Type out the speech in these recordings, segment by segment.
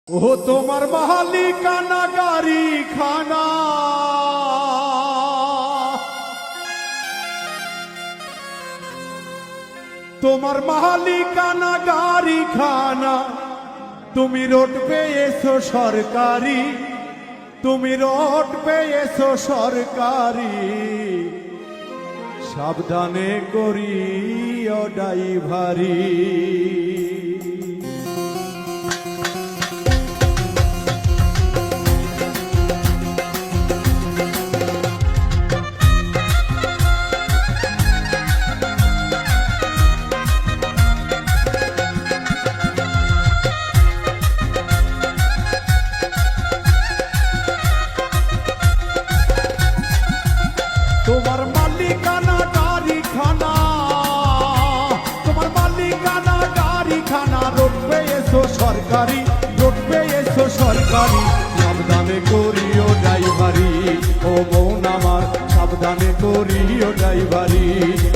ও তোমার মালিকানা গাড়ি খানা তোমার মালিকানা গাড়ি খানা তুমি রোড পেয়েছো সরকারি তুমি রোড পেয়েছো সরকারি সাবধানে করিও ড্রাইভারি তোমার মালিকানা গাড়ি খানা তোমার মালিকানা গাড়ি খানা রোড পেয়েছো সরকারি রোড পেয়েছো সরকারি সাবধানে করিও ড্রাইভারি ও মন আমার সাবধানে করিও ড্রাইভারি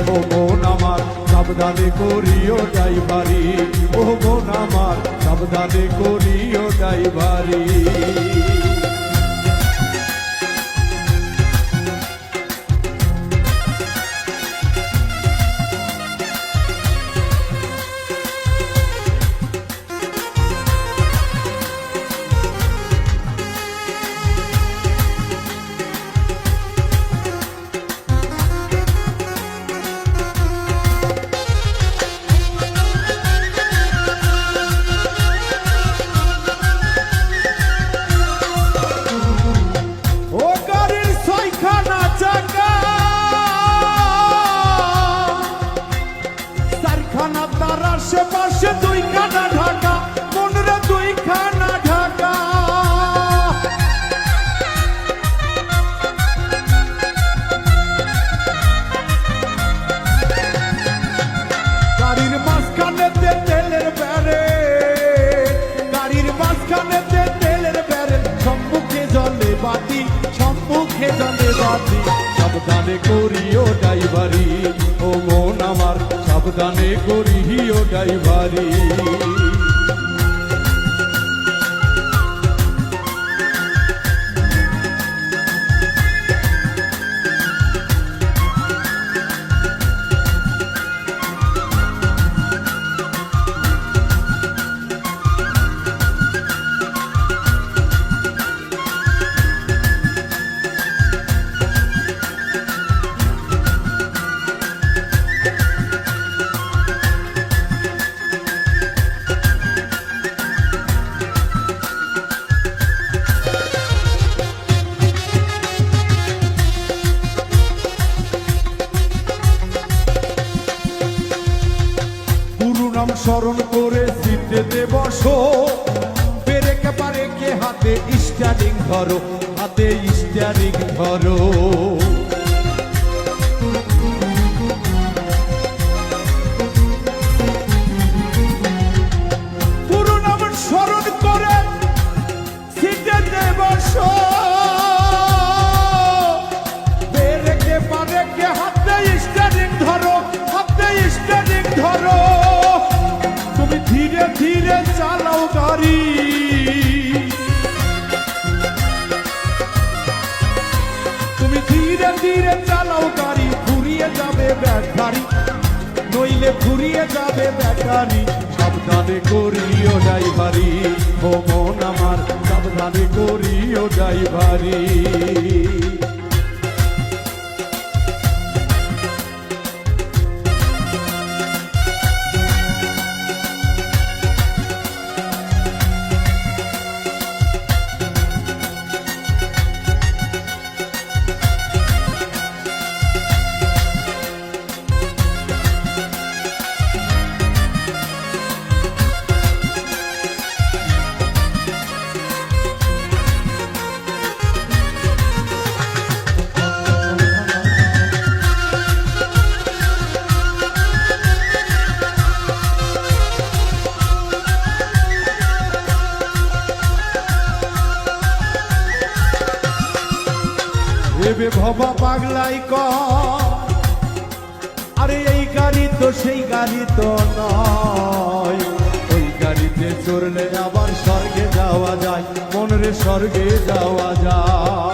ও মন আমার সাবধানে করিও ড্রাইভারি ও মন আমার সাবধানে করিও ড্রাইভারি আশেপাশে দুইখানা ঢাকা মনরে দুইখানা ঢাকা গাড়ির মাঝখানেতে তেলের ব্যারে গাড়ির মাঝখানেতে তেলের ব্যারে সম্মুখে জলে বাতি সম্মুখে জলে বাতি সাবধানে করিও ড্রাইভারি ও মন আমার সাবধানে করিও ড্রাইভারি নাম স্মরণ করে সিটে বসো পেরেকে পারেকে হাতে স্টিয়ারিং ধরো হাতে স্টিয়ারিং ধরো পুরো নাম স্মরণ করে সিটে বসো পেরেকে পারেকে হাতে স্টিয়ারিং ধরো হাতে স্টিয়ারিং ধরো ধীরে ধীরে চালাও গাড়ি তুমি ধীরে ধীরে চালাও গাড়ি ফুরিয়ে যাবে ব্যাটারি নইলে ফুরিয়ে যাবে ব্যাটারি সাবধানে করিও ড্রাইভারি ও মন আমার সাবধানে করিও ড্রাইভারি ভেবে ভবা পাগলাই আরে এই গাড়ি তো সেই গাড়ি তো নয় ওই গাড়িতে চড়লে আবার স্বর্গে যাওয়া যায়, মন রে স্বর্গে যাওয়া যায়।